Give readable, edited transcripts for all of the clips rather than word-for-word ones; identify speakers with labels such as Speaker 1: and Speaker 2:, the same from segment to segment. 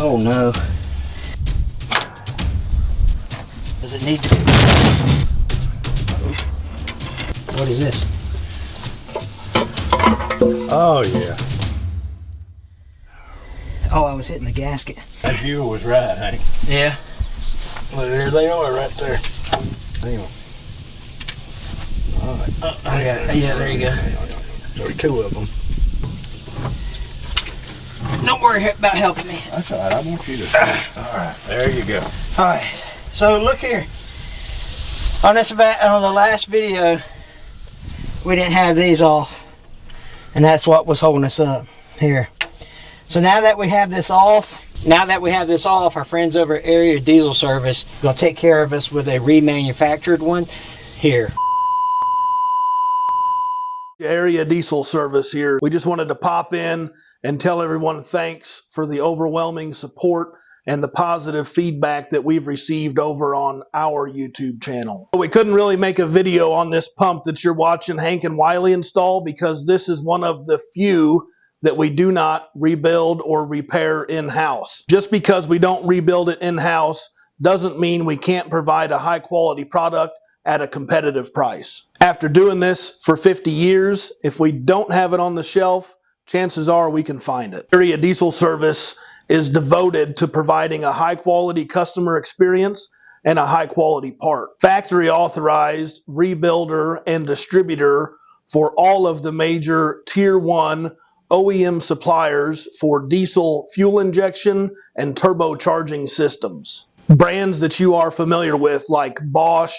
Speaker 1: Oh no. Does it need to be? What is this?
Speaker 2: Oh yeah.
Speaker 1: Oh, I was hitting the gasket.
Speaker 2: That view was right, Hank.
Speaker 1: Yeah.
Speaker 2: Well, there they are right there. Hang on. All right.
Speaker 1: I got it. Yeah, there you go.
Speaker 2: There's two of them.
Speaker 1: Don't worry about helping me.
Speaker 2: That's all right. I want you to. All right. There you go.
Speaker 1: All right. So look here. On the last video, we didn't have these off, and that's what was holding us up here. So now that we have this off, our friends over at Area Diesel Service are going to take care of us with a remanufactured one here.
Speaker 3: Area Diesel Service here. We just wanted to pop in and tell everyone thanks for the overwhelming support and the positive feedback that we've received over on our YouTube channel. We couldn't really make a video on this pump that you're watching Hank and Wiley install because this is one of the few that we do not rebuild or repair in-house. Just because we don't rebuild it in-house doesn't mean we can't provide a high-quality product at a competitive price. After doing this for 50 years, if we don't have it on the shelf, chances are we can find it. Area Diesel Service is devoted to providing a high-quality customer experience and a high-quality part. Factory authorized rebuilder and distributor for all of the major Tier 1 OEM suppliers for diesel fuel injection and turbocharging systems. Brands that you are familiar with like Bosch,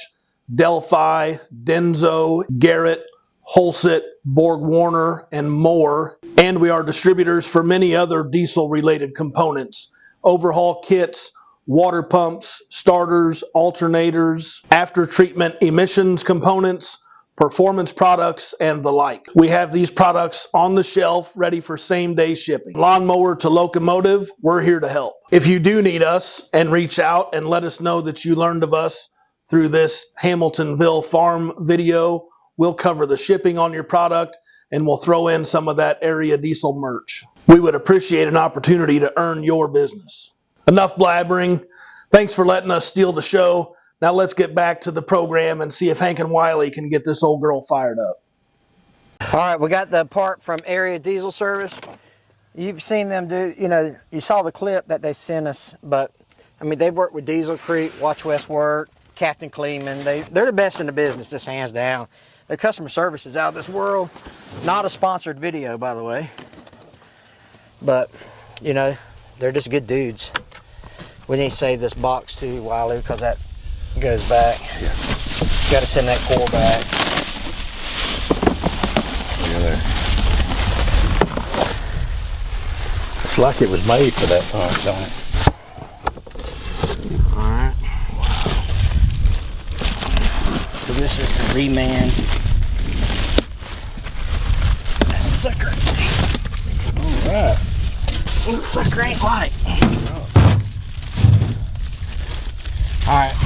Speaker 3: Delphi, Denso, Garrett, Holset, Borg-Warner, and more. And we are distributors for many other diesel-related components, overhaul kits, water pumps, starters, alternators, after-treatment emissions components, performance products, and the like. We have these products on the shelf ready for same-day shipping. Lawnmower to locomotive, we're here to help. If you do need us, and reach out and let us know that you learned of us through this Hamiltonville Farm video, we'll cover the shipping on your product and we'll throw in some of that Area Diesel merch. We would appreciate an opportunity to earn your business. Enough blabbering. Thanks for letting us steal the show. Now let's get back to the program and see if Hank and Wiley can get this old girl fired up.
Speaker 1: All right, we got the part from Area Diesel Service. You've seen them do, you saw the clip that they sent us, but I mean, they've worked with Diesel Creek, Watch West Work, Captain Kleeman. They're the best in the business, just hands down. Their customer service is out of this world. Not a sponsored video, by the way. But, they're just good dudes. We need to save this box too, Wiley, because that goes back. Yeah. Got to send that core back.
Speaker 2: Look at there. It's like it was made for that pump, don't it?
Speaker 1: Alright. So this is the reman. That sucker.
Speaker 2: Alright.
Speaker 1: That sucker ain't light. Alright.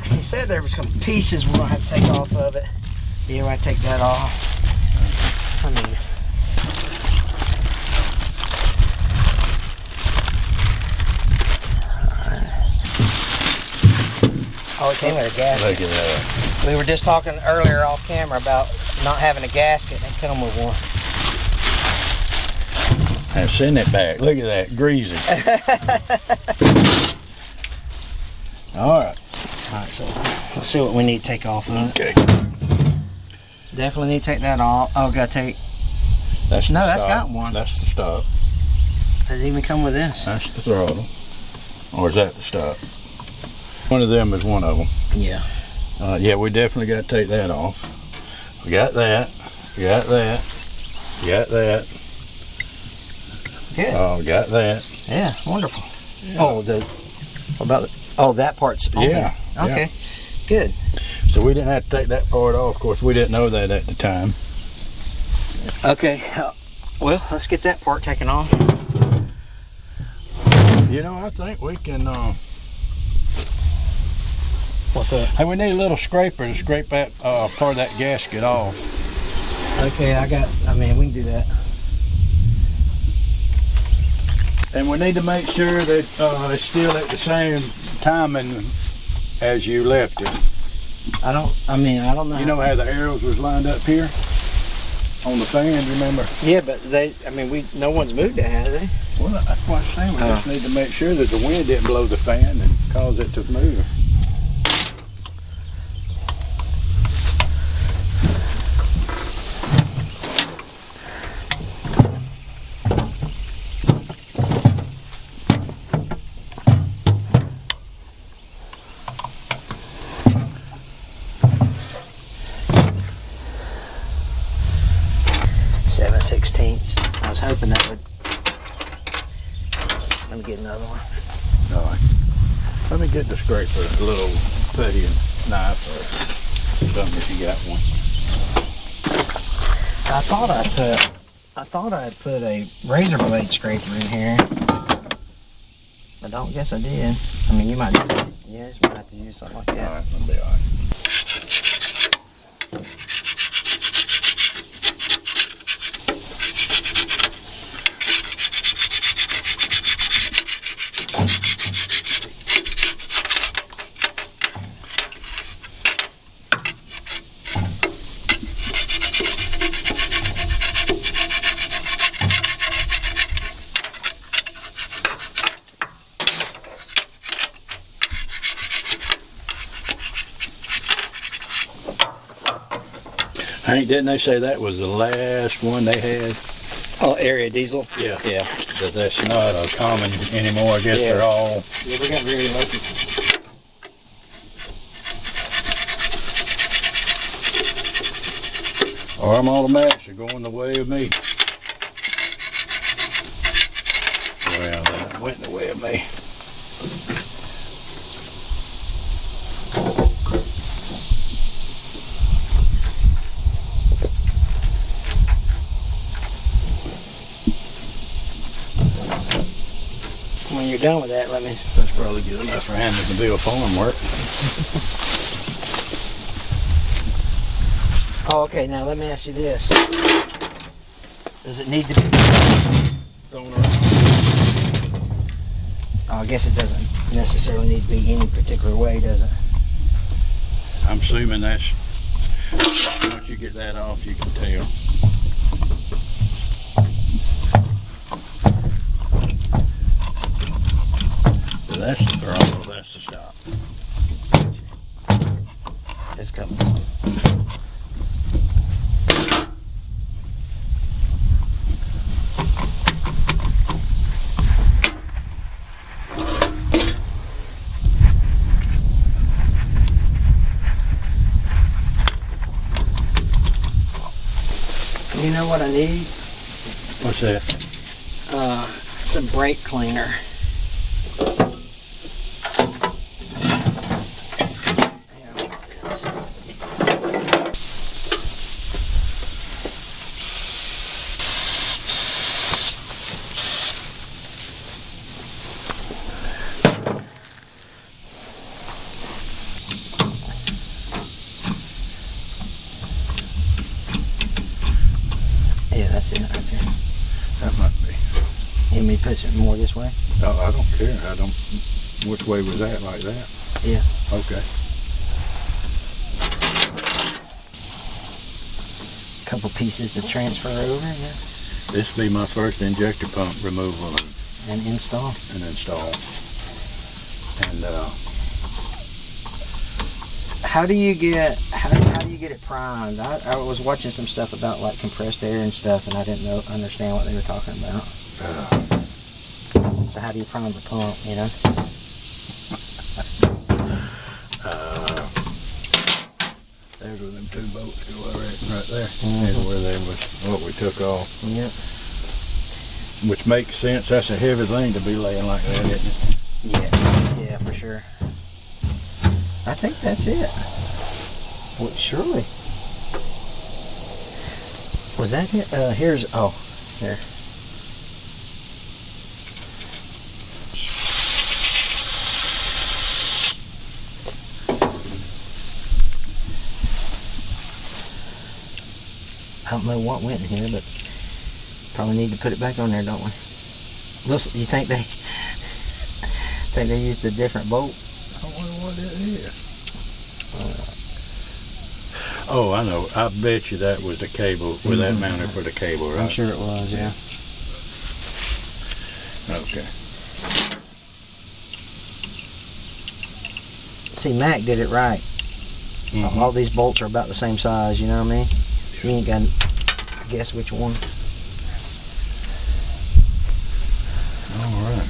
Speaker 1: He said there was some pieces we're going to have to take off of it. Yeah, we're going to take that off. I mean, oh, it came with a gasket.
Speaker 2: Look at that.
Speaker 1: We were just talking earlier off camera about not having a gasket. They come with one.
Speaker 2: And send it back. Look at that, greasy. Alright.
Speaker 1: Alright, so let's see what we need to take off of it.
Speaker 2: Okay.
Speaker 1: Definitely need to take that off. Oh, gotta take.
Speaker 2: That's
Speaker 1: No,
Speaker 2: the
Speaker 1: that's
Speaker 2: stop.
Speaker 1: got one.
Speaker 2: That's the stop.
Speaker 1: Does it even come with this?
Speaker 2: That's the throttle. Or is that the stop? One of them is one of them.
Speaker 1: Yeah.
Speaker 2: Yeah, we definitely got to take that off. We got that. We got that. We got that.
Speaker 1: Good.
Speaker 2: Oh, got that.
Speaker 1: Yeah, wonderful. Yeah. Oh, that part's on
Speaker 2: Yeah.
Speaker 1: there. Okay. Yeah. Good.
Speaker 2: So we didn't have to take that part off. Of course, we didn't know that at the time.
Speaker 1: Okay. Well, let's get that part taken off.
Speaker 2: I think we can.
Speaker 1: What's that?
Speaker 2: Hey, we need a little scraper to scrape that part of that gasket off.
Speaker 1: Okay, we can do that.
Speaker 2: And we need to make sure that it's still at the same timing as you left it.
Speaker 1: I don't know.
Speaker 2: You know how the arrows was lined up here on the fan, remember?
Speaker 1: Yeah, but no one's moved it, has they?
Speaker 2: Well, that's what I'm saying. We just need to make sure that the wind didn't blow the fan and cause it to move.
Speaker 1: I was hoping that would. Let me get another one.
Speaker 2: All right. Let me get the scraper, a little putty and knife or something if you got one.
Speaker 1: I thought I'd put a razor blade scraper in here. I don't guess I did. I mean, you might just have to use something like that.
Speaker 2: All right, that'll be all right. Hank, didn't they say that was the last one they had?
Speaker 1: Oh, area diesel?
Speaker 2: Yeah.
Speaker 1: Yeah.
Speaker 2: That that's not common anymore. I guess they're all.
Speaker 1: Yeah, we got very lucky.
Speaker 2: Arm automatics are going the way of me. Well, that went the way of me.
Speaker 1: When you're done with that, let me.
Speaker 2: That's probably good enough for Hamiltonville farm work.
Speaker 1: Oh, okay. Now let me ask you this: does it need to be? Oh, I guess it doesn't necessarily need to be any particular way, does it?
Speaker 2: I'm assuming that's once you get that off, you can tell. So that's the throttle. That's the stop.
Speaker 1: It's coming. You know what I need?
Speaker 2: What's that?
Speaker 1: Some brake cleaner. Yeah, that's it right there.
Speaker 2: That might be.
Speaker 1: You want me to push it more this way?
Speaker 2: Oh, I don't care. I don't. Which way was that? Like that?
Speaker 1: Yeah.
Speaker 2: Okay.
Speaker 1: Couple pieces to transfer over, yeah.
Speaker 2: This will be my first injector pump removal
Speaker 1: And install.
Speaker 2: and install. And
Speaker 1: How do you get it primed? I was watching some stuff about like compressed air and stuff, and I didn't understand what they were talking about. So how do you prime the pump? You know.
Speaker 2: There's where them 2 bolts go right there. There's where they was what we took off.
Speaker 1: Yep.
Speaker 2: Which makes sense. That's a heavy thing to be laying like that, isn't it?
Speaker 1: Yeah, for sure. I think that's it. Well, surely. Was that it? Here's, oh, there. I don't know what went in here, but probably need to put it back on there, don't we? Listen, you think they used a different bolt?
Speaker 2: I wonder what that is. Oh, I know. I bet you that was the cable where that mounted for the cable, right?
Speaker 1: I'm sure it was, yeah.
Speaker 2: Okay.
Speaker 1: See, Mac did it right. All these bolts are about the same size, you know what I mean? You ain't got to guess which one.
Speaker 2: All right.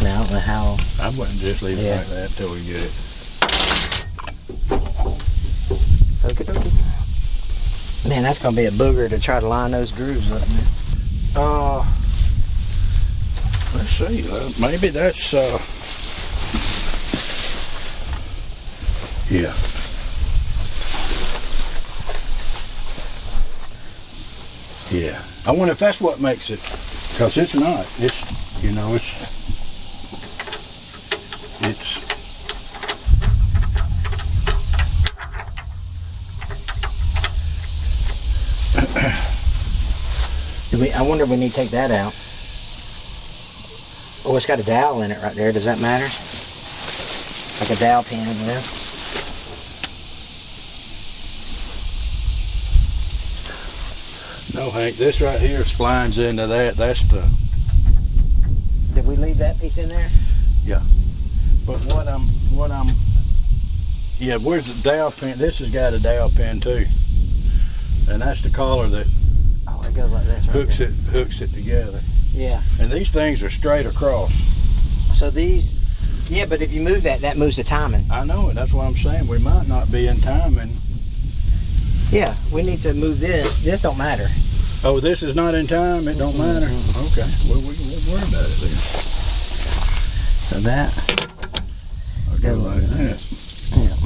Speaker 1: Now, I don't know how.
Speaker 2: I wouldn't just leave it like that till we get it.
Speaker 1: Okie dokie. Man, that's going to be a booger to try to line those grooves up, man.
Speaker 2: Let's see. Maybe that's, yeah. Yeah. I wonder if that's what makes it, because it's not. It's, you know, it's
Speaker 1: I wonder if we need to take that out. Oh, it's got a dowel in it right there. Does that matter? Like a dowel pin, you know?
Speaker 2: no, Hank, this right here splines into that. That's the,
Speaker 1: Did we leave that piece in there?
Speaker 2: yeah. But yeah, where's the dowel pin? This has got a dowel pin too. And that's the collar that
Speaker 1: Oh, it goes like this, right?
Speaker 2: hooks it together.
Speaker 1: Yeah.
Speaker 2: And these things are straight across.
Speaker 1: So these, yeah, but if you move that, that moves the timing.
Speaker 2: I know it. That's what I'm saying. We might not be in timing.
Speaker 1: Yeah, we need to move this. This don't matter.
Speaker 2: Oh, this is not in time. It don't matter. Okay. Well, we won't worry about it then.
Speaker 1: So that.
Speaker 2: I'll go like that.
Speaker 1: Yeah.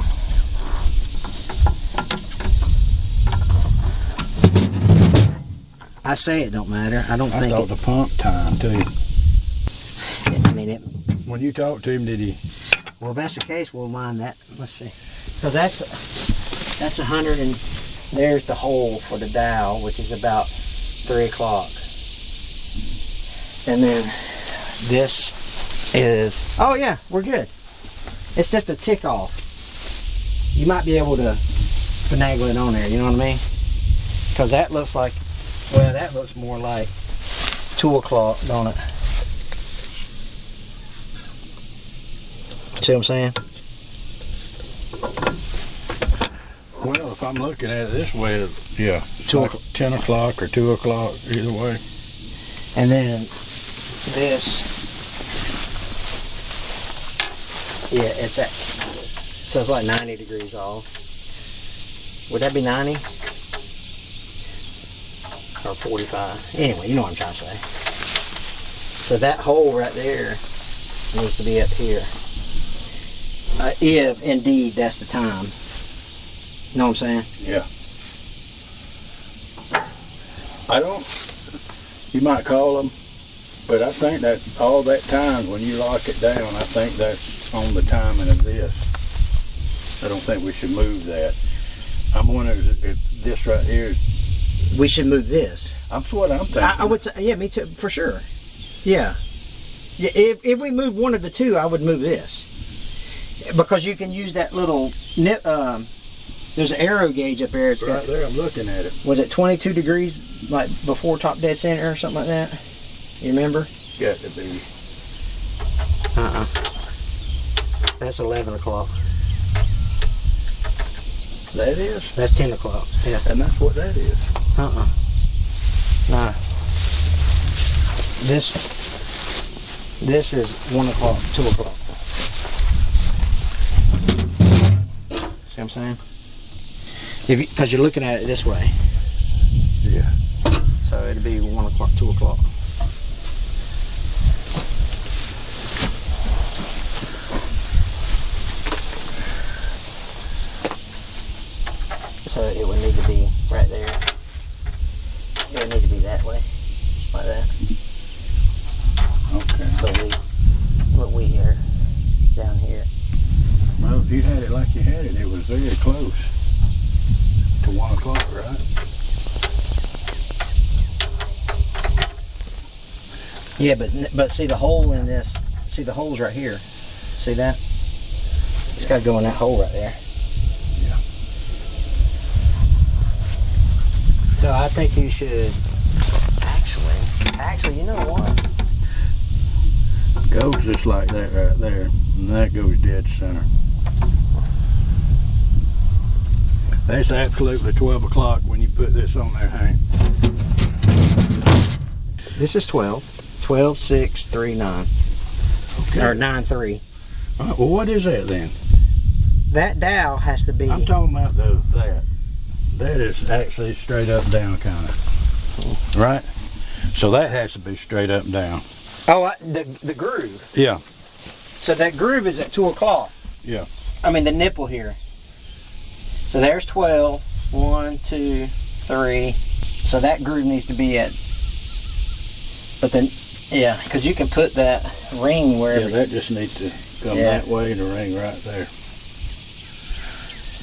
Speaker 1: I say it don't matter. I don't
Speaker 2: I
Speaker 1: think
Speaker 2: thought
Speaker 1: it.
Speaker 2: the pump time too.
Speaker 1: I mean it.
Speaker 2: When you talked to him, did he?
Speaker 1: Well, if that's the case, we'll line that. Let's see. So that's 100, and there's the hole for the dial, which is about 3 o'clock. And then this is. Oh yeah, we're good. It's just a tick off. You might be able to finagle it on there. You know what I mean? Because that looks like. Well, that looks more like 2 o'clock, don't it? See what I'm saying?
Speaker 2: Well, if I'm looking at it this way, yeah, it's
Speaker 1: 2
Speaker 2: like 10 o'clock or 2 o'clock, either way.
Speaker 1: And then this, yeah, it's at, so it's like 90 degrees off. Would that be 90? Or 45? Anyway, you know what I'm trying to say. So that hole right there needs to be up here. If indeed that's the time. You know what I'm saying?
Speaker 2: Yeah. I don't, you might call them, but I think that all that time when you lock it down, I think that's on the timing of this. I don't think we should move that. I'm wondering if this right here,
Speaker 1: We should move this.
Speaker 2: that's what I'm thinking.
Speaker 1: I would say, yeah, me too, for sure. Yeah. Yeah, if we move one of the two, I would move this. Because you can use that little, there's an arrow gauge up there. It's
Speaker 2: right
Speaker 1: got,
Speaker 2: there, I'm looking at it.
Speaker 1: was it 22 degrees, like before top dead center or something like that? You remember?
Speaker 2: Got to be.
Speaker 1: That's 11 o'clock.
Speaker 2: That is?
Speaker 1: That's 10 o'clock. Yeah.
Speaker 2: And that's what that is.
Speaker 1: No. This is 1 o'clock, 2 o'clock. See what I'm saying? Because you're looking at it this way.
Speaker 2: Yeah.
Speaker 1: So it'd be 1 o'clock, 2 o'clock. So it would need to be right there. It would need to be that way, like that.
Speaker 2: Okay.
Speaker 1: But we are down here.
Speaker 2: Well, if you had it like you had it, it was very close to 1 o'clock, right?
Speaker 1: Yeah, but see the hole in this. See the holes right here. See that? It's got to go in that hole right there.
Speaker 2: Yeah.
Speaker 1: So I think you should actually, you know what?
Speaker 2: Goes just like that right there, and that goes dead center. That's absolutely 12 o'clock when you put this on there, Hank.
Speaker 1: This is 12. 12, 6, 3, 9.
Speaker 2: Okay.
Speaker 1: Or 9, 3.
Speaker 2: All right, well, what is that then?
Speaker 1: That dowel has to be.
Speaker 2: I'm talking about that. That is actually straight up down kind of. Right? So that has to be straight up and down.
Speaker 1: Oh, the groove.
Speaker 2: Yeah.
Speaker 1: So that groove is at 2 o'clock.
Speaker 2: Yeah.
Speaker 1: I mean the nipple here. So there's 12. 1, 2, 3. So that groove needs to be at. But then, yeah, because you can put that ring wherever.
Speaker 2: Yeah, that just needs to come that way and the ring right there.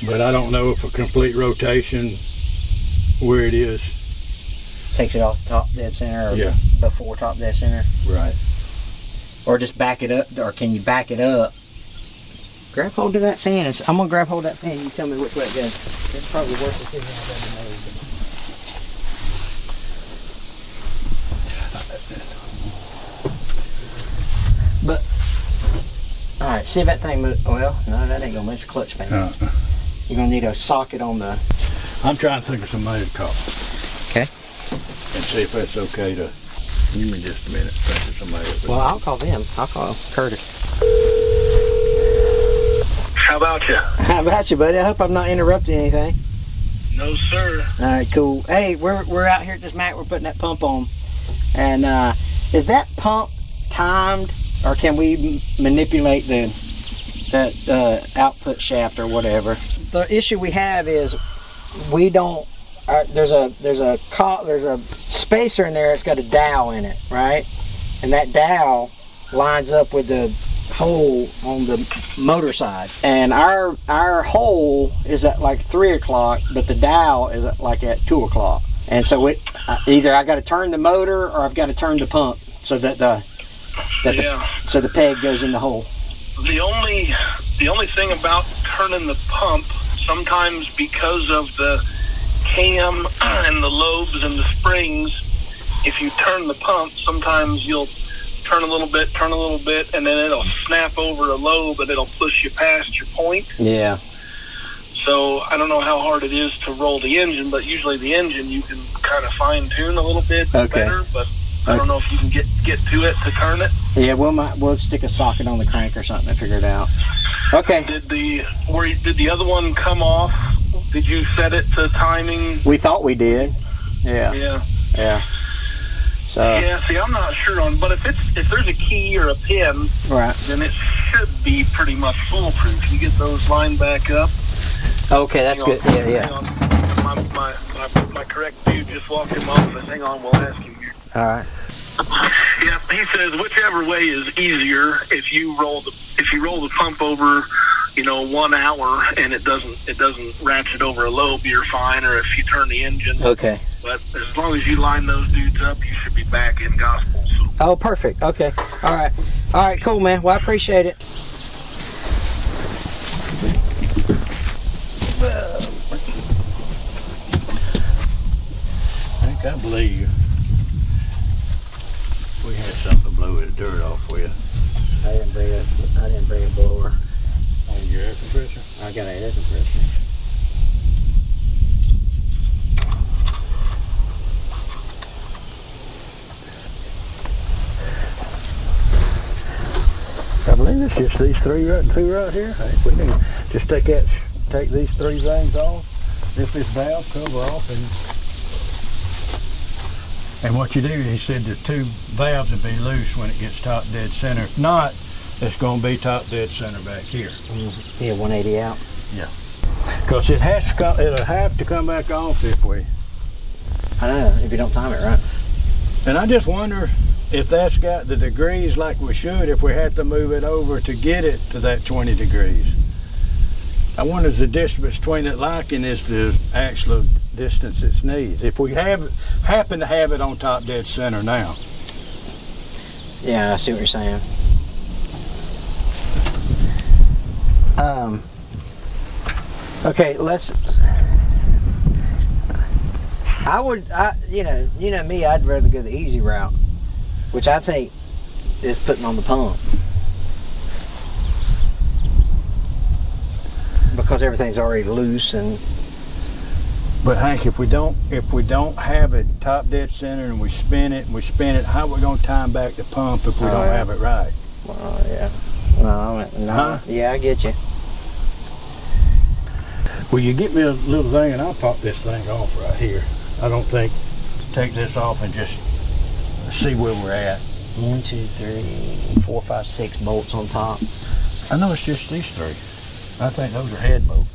Speaker 2: But I don't know if a complete rotation where it is.
Speaker 1: Takes it off top dead center or before top dead center.
Speaker 2: Right.
Speaker 1: Or just back it up, or can you back it up? Grab hold of that fan. I'm going to grab hold of that fan. You tell me which way it goes. This is probably the worst decision I've ever made. But, alright, see if that thing moves. Well, no, that ain't going to move. It's a clutch fan. You're going to need a socket on the.
Speaker 2: I'm trying to think of somebody to call.
Speaker 1: Okay.
Speaker 2: And see if that's okay to. Give me just a minute. Think of somebody.
Speaker 1: Well, I'll call them. I'll call Curtis.
Speaker 4: How about you?
Speaker 1: How about you, buddy? I hope I'm not interrupting anything.
Speaker 4: No, sir.
Speaker 1: All right, cool. Hey, we're out here at this Mac. We're putting that pump on, and is that pump timed, or can we manipulate that output shaft or whatever? The issue we have is we don't. There's a spacer in there that's got a dowel in it, right? And that dowel lines up with the hole on the motor side, and our hole is at like 3 o'clock, but the dowel is at like at 2 o'clock. And so either I got to turn the motor or I've got to turn the pump so that so the peg goes in the hole.
Speaker 4: The only thing about turning the pump, sometimes because of the cam and the lobes and the springs, if you turn the pump, sometimes you'll turn a little bit, and then it'll snap over a lobe and it'll push you past your point.
Speaker 1: Yeah.
Speaker 4: So I don't know how hard it is to roll the engine, but usually the engine you can kind of fine tune a little bit better, but I don't know if you can get to it to turn it.
Speaker 1: Yeah, we'll stick a socket on the crank or something and figure it out. Okay.
Speaker 4: Did the other one come off? Did you set it to timing?
Speaker 1: We thought we did. Yeah. So
Speaker 4: yeah, see, I'm not sure on, but if there's a key or a pin,
Speaker 1: right,
Speaker 4: then it should be pretty much foolproof. Can you get those lined back up?
Speaker 1: Okay, that's good. Yeah.
Speaker 4: My correct dude just walked in my office. Hang on, we'll ask him here.
Speaker 1: All right.
Speaker 4: Yeah, he says whichever way is easier. If you roll the pump over, 1 hour and it doesn't ratchet over a lobe, you're fine. Or if you turn the engine,
Speaker 1: okay.
Speaker 4: But as long as you line those dudes up, you should be back in gospel. So.
Speaker 1: Oh, perfect. Okay. All right. Cool, man. Well, I appreciate it.
Speaker 2: I believe we had something to blow the dirt off with.
Speaker 1: I didn't bring a blower.
Speaker 2: On your air compressor?
Speaker 1: I got an air compressor.
Speaker 2: I believe it's just these two right here. We can just take these 3 things off, lift this valve cover off, and what you do, he said the 2 valves will be loose when it gets top dead center. If not, it's going to be top dead center back here.
Speaker 1: Yeah, 180 out.
Speaker 2: Yeah, because it'll have to come back off if we.
Speaker 1: I know, if you don't time it right.
Speaker 2: And I just wonder if that's got the degrees like we should, if we have to move it over to get it to that 20 degrees. I wonder if the distance between it liking is the actual distance it needs. If we happen to have it on top dead center now.
Speaker 1: Yeah, I see what you're saying. Okay, let's. You know me, I'd rather go the easy route, which I think is putting on the pump. Because everything's already loose and.
Speaker 2: But Hank, if we don't have it top dead center and we spin it, how are we gonna time back the pump if we don't have it right?
Speaker 1: Well, yeah. No.
Speaker 2: Huh?
Speaker 1: Yeah, I get you.
Speaker 2: Well, you get me a little thing and I'll pop this thing off right here. I don't think, take this off and just see where we're at.
Speaker 1: 1, 2, 3, 4, 5, 6 bolts on top.
Speaker 2: I know it's just these 3. I think those are head bolts.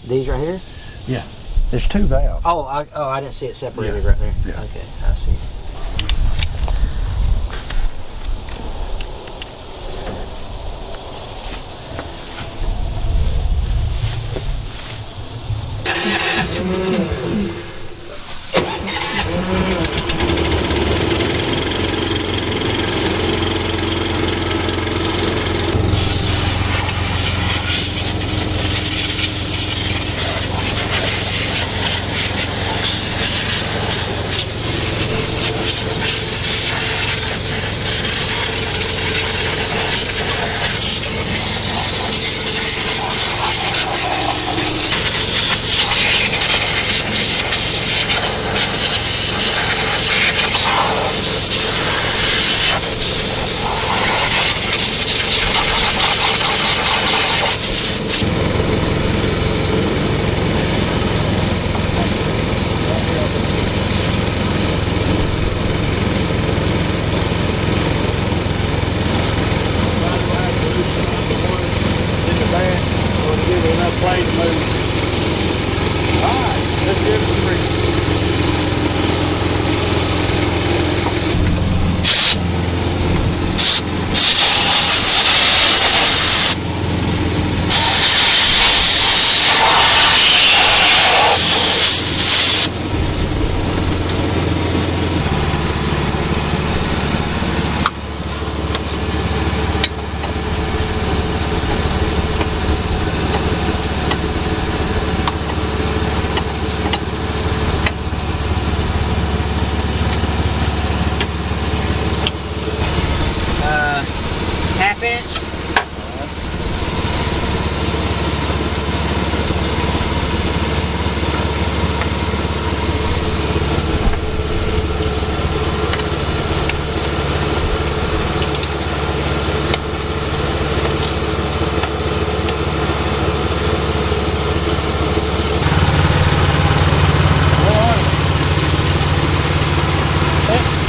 Speaker 1: These right here?
Speaker 2: Yeah. There's 2 valves.
Speaker 1: Oh, I didn't see it separated
Speaker 2: Yeah.
Speaker 1: right there.
Speaker 2: Yeah.
Speaker 1: Okay, I see. Half inch.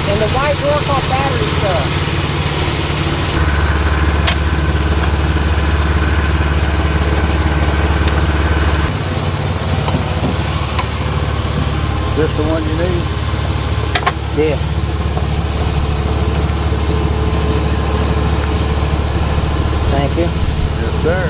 Speaker 1: And the white work off battery stuff.
Speaker 2: This the one you need?
Speaker 1: Yeah. Thank you.
Speaker 2: Yes, sir.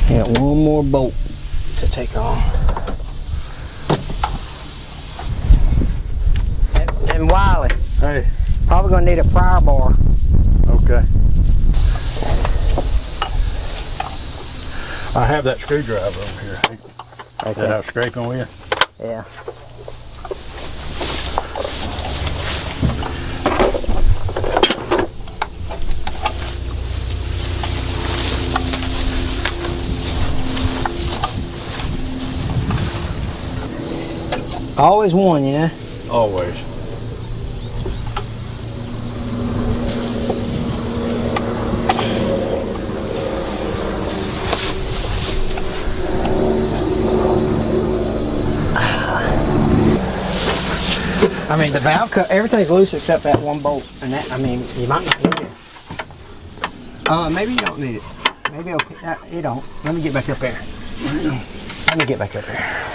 Speaker 1: Got one more bolt to take off. And Wiley,
Speaker 2: Hey.
Speaker 1: probably gonna need a pry bar.
Speaker 2: Okay. I have that screwdriver over here. Hank.
Speaker 1: Okay.
Speaker 2: That I was scraping with.
Speaker 1: Yeah. Always one, you know?
Speaker 2: Always.
Speaker 1: I mean, the valve cut, everything's loose except that one bolt. And that, I mean, you might not need it. Maybe you don't need it. Maybe okay, you don't. Let me get back up there. Let me get back up there.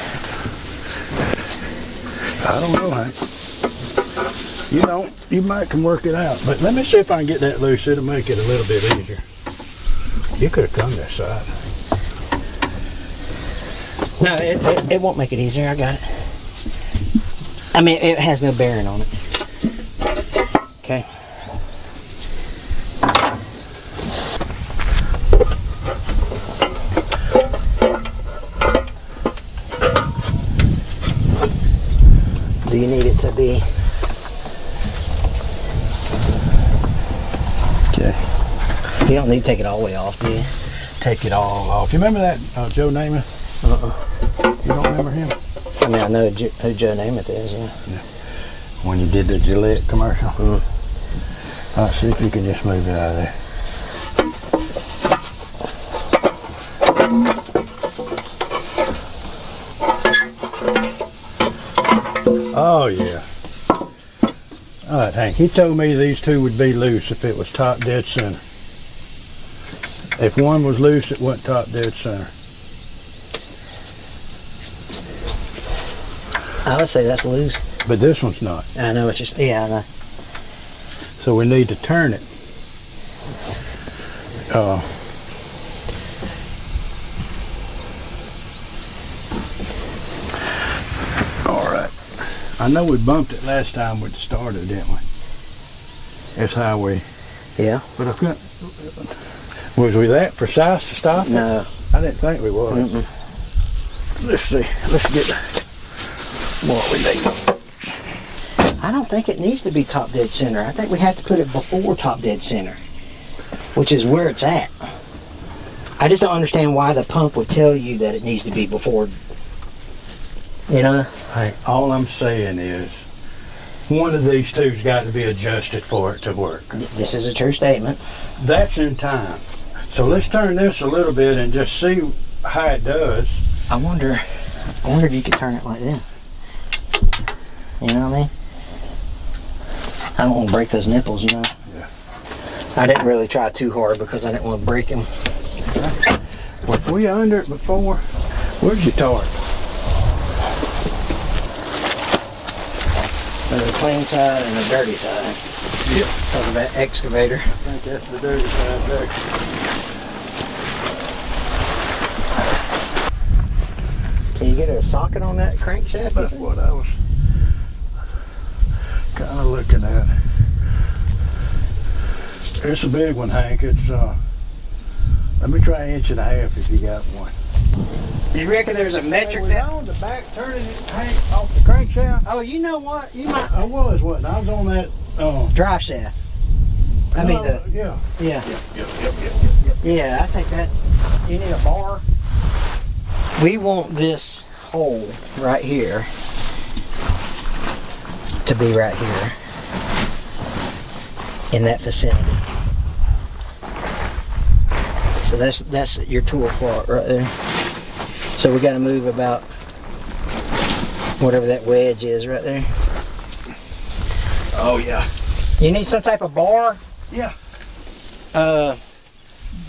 Speaker 2: I don't know, Hank. You know, you might can work it out. But let me see if I can get that loose. It'll make it a little bit easier. You could have come this side.
Speaker 1: No, it won't make it easier. I got it. I mean, it has no bearing on it. Okay. Do you need it to be?
Speaker 2: Okay.
Speaker 1: You don't need to take it all the way off, do you?
Speaker 2: Take it all off. You remember that Joe Namath? You don't remember him?
Speaker 1: I mean, I know who Joe Namath is, yeah.
Speaker 2: When you did the Gillette commercial. Let's see if you can just move it out of there. Oh yeah. All right, Hank. He told me these two would be loose if it was top dead center. If one was loose, it went top dead center.
Speaker 1: I would say that's loose.
Speaker 2: But this one's not.
Speaker 1: I know what you're saying. Yeah, I know.
Speaker 2: So we need to turn it. All right. I know we bumped it last time with the starter, didn't we? That's how we.
Speaker 1: Yeah.
Speaker 2: But I couldn't. Was we that precise to stop it?
Speaker 1: No.
Speaker 2: I didn't think we was. Let's see. Let's get what we need.
Speaker 1: I don't think it needs to be top dead center. I think we have to put it before top dead center, which is where it's at. I just don't understand why the pump would tell you that it needs to be before, you know?
Speaker 2: Hey, all I'm saying is one of these two's got to be adjusted for it to work.
Speaker 1: This is a true statement.
Speaker 2: That's in time. So let's turn this a little bit and just see how it does.
Speaker 1: I wonder if you could turn it like that. You know what I mean? I don't want to break those nipples, you know?
Speaker 2: Yeah.
Speaker 1: I didn't really try too hard because I didn't want to break them.
Speaker 2: Was we under it before? Where's your torque?
Speaker 1: There's a clean side and a dirty side.
Speaker 2: Yep.
Speaker 1: Of that excavator.
Speaker 2: I think that's the dirty side there.
Speaker 1: Can you get a socket on that crankshaft?
Speaker 2: That's what I was kind of looking at. It's a big one, Hank. It's let me try 1.5 inches if you got one.
Speaker 1: You reckon there's a metric
Speaker 2: was
Speaker 1: that?
Speaker 2: on the back turning it, Hank, off the crankshaft.
Speaker 1: Oh, you know what? You might
Speaker 2: I was, wasn't I? I was on that.
Speaker 1: drive shaft. I mean the
Speaker 2: yeah.
Speaker 1: yeah.
Speaker 2: Yep.
Speaker 1: Yeah, I think that's. You need a bar. We want this hole right here to be right here in that vicinity. So that's your tool plot right there. So we got to move about whatever that wedge is right there.
Speaker 2: Oh yeah.
Speaker 1: You need some type of bar.
Speaker 2: Yeah.
Speaker 1: Well,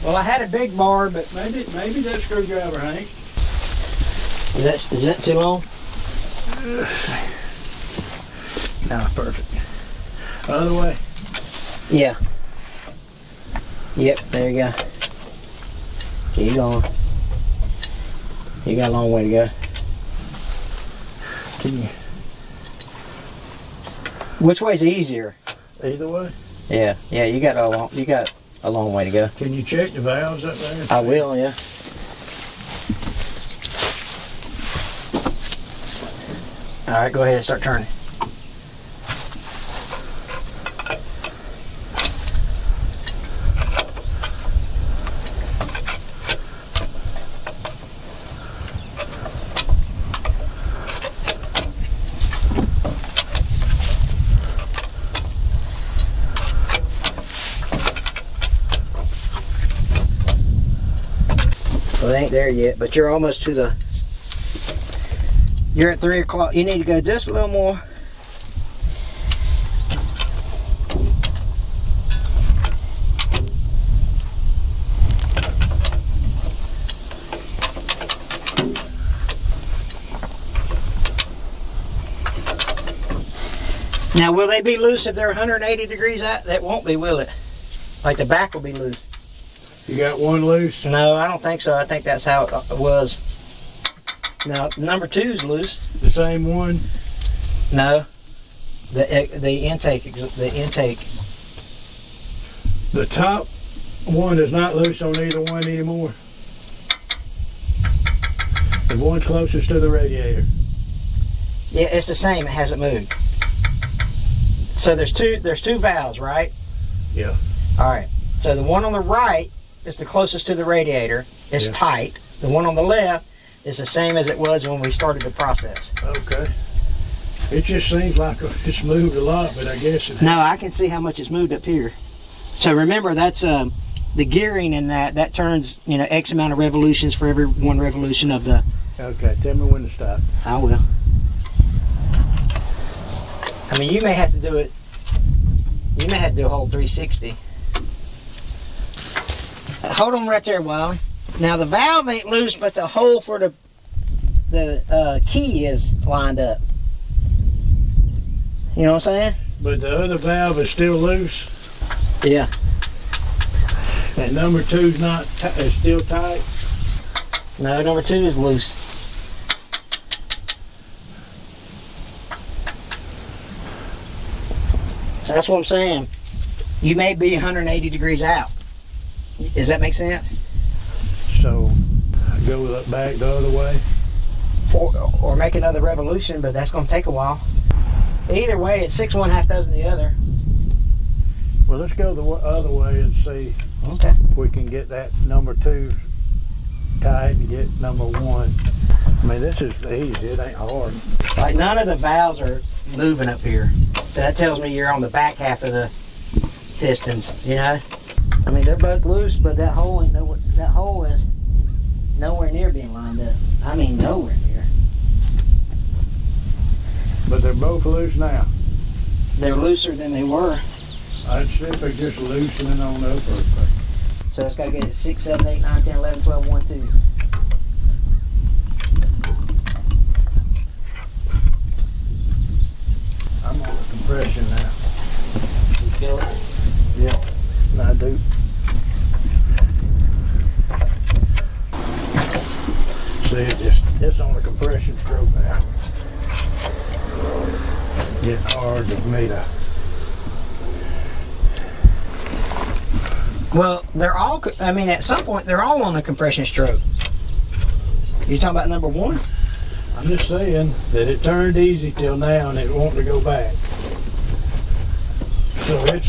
Speaker 1: I had a big bar, but
Speaker 2: Maybe that screwdriver, Hank.
Speaker 1: is that too long?
Speaker 2: No, perfect. Other way.
Speaker 1: Yeah. Yep, there you go. Keep going. You got a long way to go.
Speaker 2: Can you?
Speaker 1: Which way's easier?
Speaker 2: Either way.
Speaker 1: Yeah, you got a long way to go.
Speaker 2: Can you check the valves up there?
Speaker 1: I will, yeah. All right, go ahead and start turning. Well, they ain't there yet, but you're almost to the. You're at 3 o'clock. You need to go just a little more. Now, will they be loose if they're 180 degrees out? That won't be, will it? Like the back will be loose.
Speaker 2: You got one loose?
Speaker 1: No, I don't think so. I think that's how it was. Now, number 2 is loose.
Speaker 2: The same one?
Speaker 1: No, the intake.
Speaker 2: The top one is not loose on either one anymore. The one closest to the radiator.
Speaker 1: Yeah, it's the same. It hasn't moved. So there's two valves, right?
Speaker 2: Yeah.
Speaker 1: All right. So the one on the right is the closest to the radiator. It's tight. The one on the left is the same as it was when we started the process.
Speaker 2: Okay. It just seems like it's moved a lot, but I guess it...
Speaker 1: No, I can see how much it's moved up here. So remember, that's the gearing in that turns, X amount of revolutions for every one revolution of the...
Speaker 2: Okay, tell me when to stop.
Speaker 1: I will. I mean, you may have to do it. You may have to do a whole 360. Hold on right there, Wiley. Now the valve ain't loose, but the hole for the key is lined up. You know what I'm saying?
Speaker 2: But the other valve is still loose.
Speaker 1: Yeah.
Speaker 2: And number 2's is still tight.
Speaker 1: No, number 2 is loose. That's what I'm saying. You may be 180 degrees out. Does that make sense?
Speaker 2: So go back the other way.
Speaker 1: Or make another revolution, but that's going to take a while. Either way, it's 6 one, half dozen the other.
Speaker 2: Well, let's go the other way and see
Speaker 1: Okay.
Speaker 2: if we can get that number 2 tight and get number 1. I mean, this is easy. It ain't hard.
Speaker 1: Like none of the valves are moving up here. So that tells me you're on the back half of the pistons, I mean, they're both loose, but that hole is nowhere near being lined up. I mean, nowhere near.
Speaker 2: But they're both loose now.
Speaker 1: They're looser than they were.
Speaker 2: I'd say if they're just loosening on up or something.
Speaker 1: So it's got to get at 6, 7, 8, 9, 10, 11, 12, 1, 2.
Speaker 2: I'm on the compression now.
Speaker 1: You feel it?
Speaker 2: Yeah, I do. See, it's on the compression stroke now. Getting hard for me to...
Speaker 1: Well, at some point, they're all on a compression stroke. You talking about number 1?
Speaker 2: I'm just saying that it turned easy till now and it wanted to go back. So I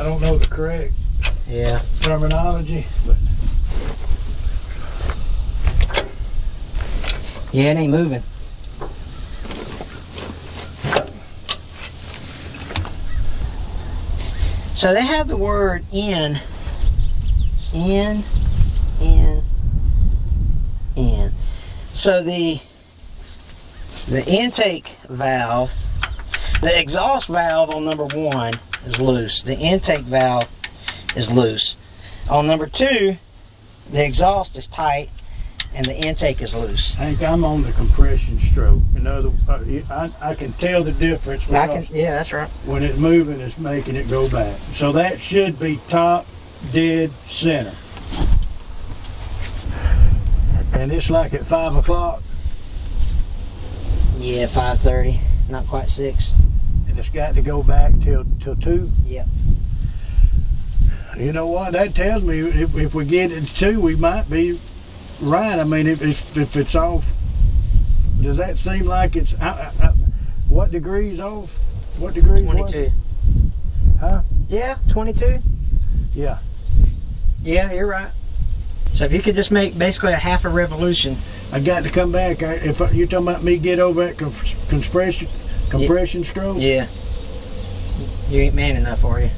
Speaker 2: don't know the correct terminology, but
Speaker 1: yeah, it ain't moving. So they have the word in. So the intake valve, the exhaust valve on number 1 is loose. The intake valve is loose. On number 2, the exhaust is tight and the intake is loose.
Speaker 2: Hank, I'm on the compression stroke. I can tell the difference.
Speaker 1: Yeah, that's right.
Speaker 2: When it's moving, it's making it go back. So that should be top, dead center. And it's like at 5 o'clock.
Speaker 1: Yeah, 5:30, not quite 6.
Speaker 2: And it's got to go back till 2.
Speaker 1: Yep.
Speaker 2: You know what? That tells me if we get it to 2, we might be right. I mean, if it's off, does that seem like it's what degrees off? What degrees?
Speaker 1: 22.
Speaker 2: Huh?
Speaker 1: Yeah, 22.
Speaker 2: Yeah.
Speaker 1: Yeah, you're right. So if you could just make basically a half a revolution.
Speaker 2: I got to come back. If you're talking about me get over that compression stroke?
Speaker 1: Yeah. You ain't man enough, are you?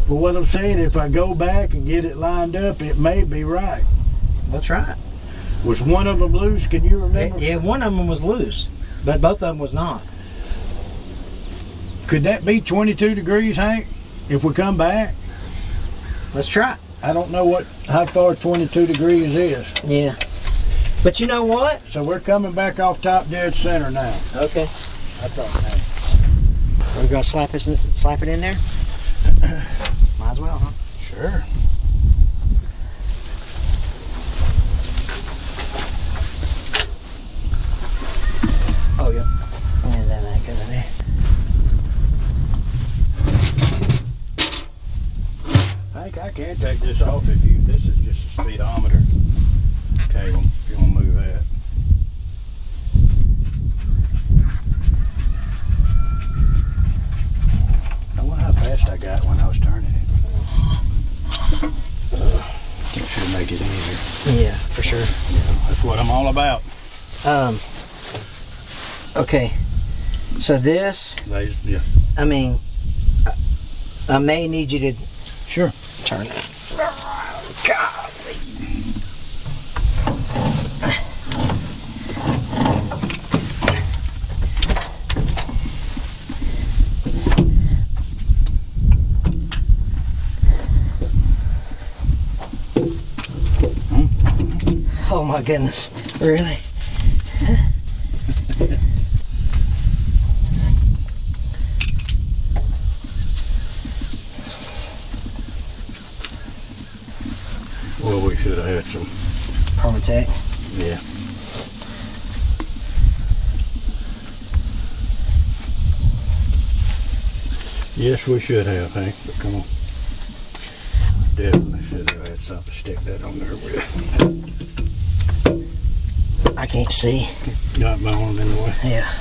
Speaker 2: But what I'm saying, if I go back and get it lined up, it may be right.
Speaker 1: We'll try it.
Speaker 2: Was one of them loose? Can you remember?
Speaker 1: Yeah, one of them was loose, but both of them was not.
Speaker 2: Could that be 22 degrees, Hank? If we come back?
Speaker 1: Let's try it.
Speaker 2: I don't know how far 22 degrees is.
Speaker 1: Yeah. But you know what?
Speaker 2: So we're coming back off top dead center now.
Speaker 1: Okay.
Speaker 2: I thought, hey,
Speaker 1: We're gonna slap it in there? Might as well, huh?
Speaker 2: sure.
Speaker 1: Oh, yeah. And then that goes in there.
Speaker 2: I think I can take this off if you, this is just a speedometer cable, if you want to move that. I wonder how fast I got when I was turning it. That should make it easier.
Speaker 1: Yeah, for sure.
Speaker 2: That's what I'm all about.
Speaker 1: Okay. So this,
Speaker 2: Yeah.
Speaker 1: I mean, I may need you to
Speaker 2: Sure.
Speaker 1: turn it. Golly. Oh my goodness, really?
Speaker 2: Well, we should have had some.
Speaker 1: Permatex.
Speaker 2: Yeah. Yes, we should have, Hank, but come on. Definitely should have had something to stick that on there with.
Speaker 1: I can't see.
Speaker 2: Got my arm in the way.
Speaker 1: Yeah.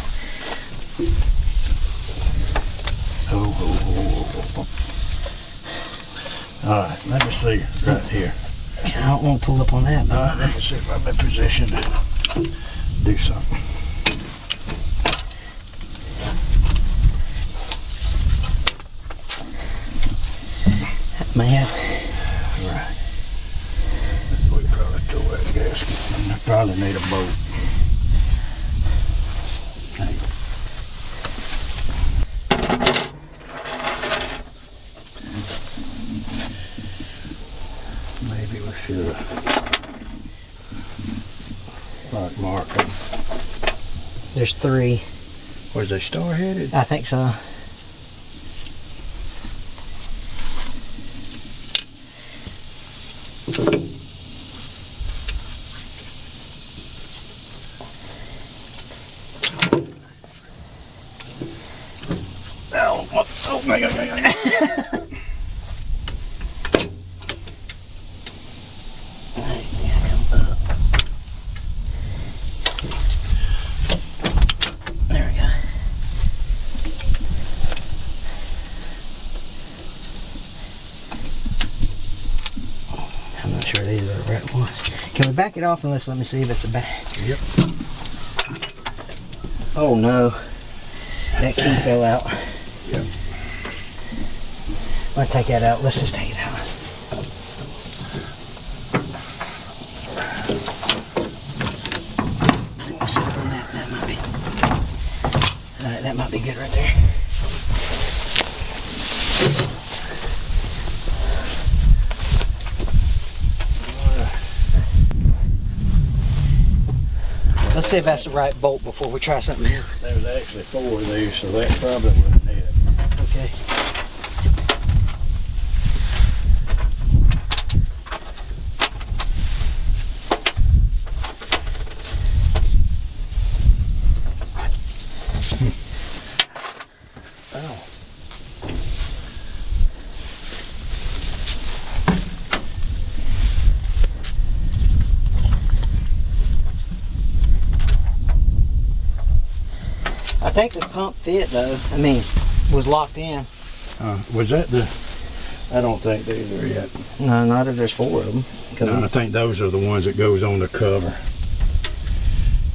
Speaker 2: Oh. All right, let me see right here.
Speaker 1: I don't want to pull up on that,
Speaker 2: All
Speaker 1: but
Speaker 2: right, let me see if I'm in position to do something.
Speaker 1: may have.
Speaker 2: Right. We probably throw that gasket. I probably need a boat. Hey. Maybe we should have like mark them.
Speaker 1: There's 3.
Speaker 2: Was they star headed?
Speaker 1: I think so.
Speaker 2: Oh my God.
Speaker 1: There we go. I'm not sure these are the right ones. Can we back it off and let me see if it's a back?
Speaker 2: Yep.
Speaker 1: Oh no. That key fell out.
Speaker 2: Yep.
Speaker 1: I'm gonna take that out. Let's just take it out. See what's sitting on that. That might be. Alright, that might be good right there. Let's see if that's the right bolt before we try something else.
Speaker 2: There was actually 4 of these, so that probably wasn't it.
Speaker 1: Okay. Oh. I think the pump fit though. I mean, was locked in.
Speaker 2: Was that the? I don't think these are yet.
Speaker 1: No, not if there's 4 of them.
Speaker 2: No, I think those are the ones that goes on the cover.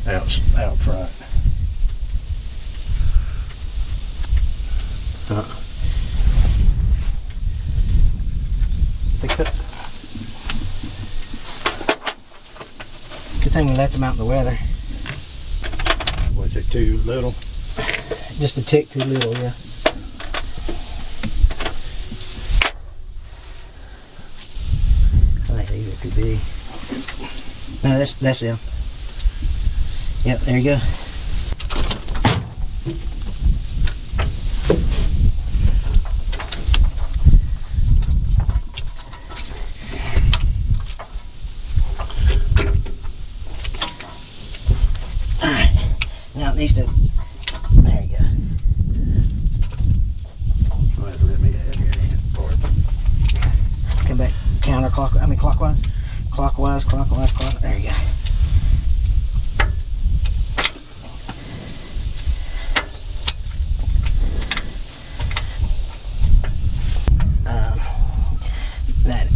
Speaker 2: Out front.
Speaker 1: They could. Good thing we left them out in the weather.
Speaker 2: Was it too little?
Speaker 1: Just a tick too little, yeah. I think these are too big. No, that's them. Yep, there you go. counterclockwise. I mean clockwise. Clockwise. There you go. That.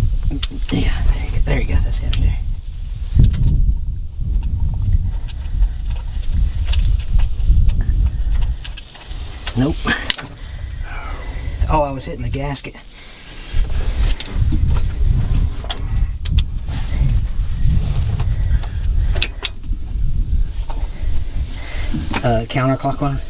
Speaker 1: Yeah. There you go. That's it right there. Nope. Oh, I was hitting the gasket. Counterclockwise.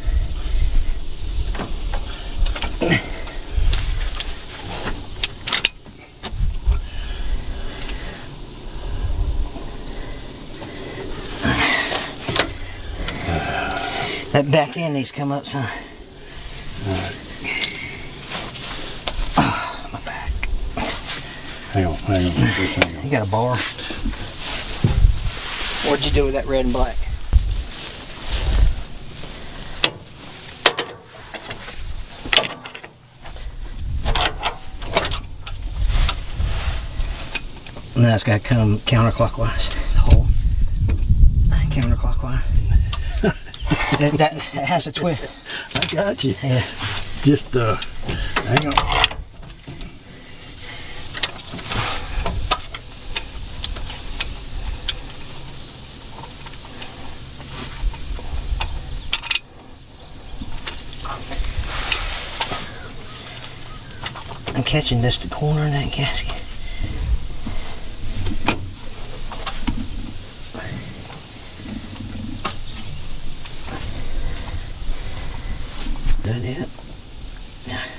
Speaker 1: That back end needs to come up, son. Oh, my back.
Speaker 2: Hang on. Just hang on.
Speaker 1: You got a bar. What'd you do with that red and black? Now it's got to come counterclockwise. The whole counterclockwise. that has a twist.
Speaker 2: I got you.
Speaker 1: Yeah.
Speaker 2: Just hang on.
Speaker 1: I'm catching just the corner of that gasket. Is that it?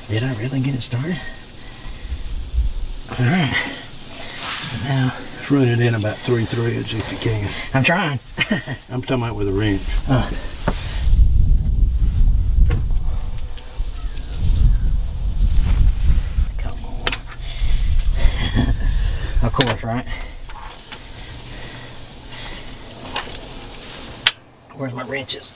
Speaker 1: Did I really get it started? Alright. Now,
Speaker 2: Let's run it in about 3 threads if you can.
Speaker 1: I'm trying.
Speaker 2: I'm talking about with a wrench.
Speaker 1: Come on. Of course, right? Where's my wrenches?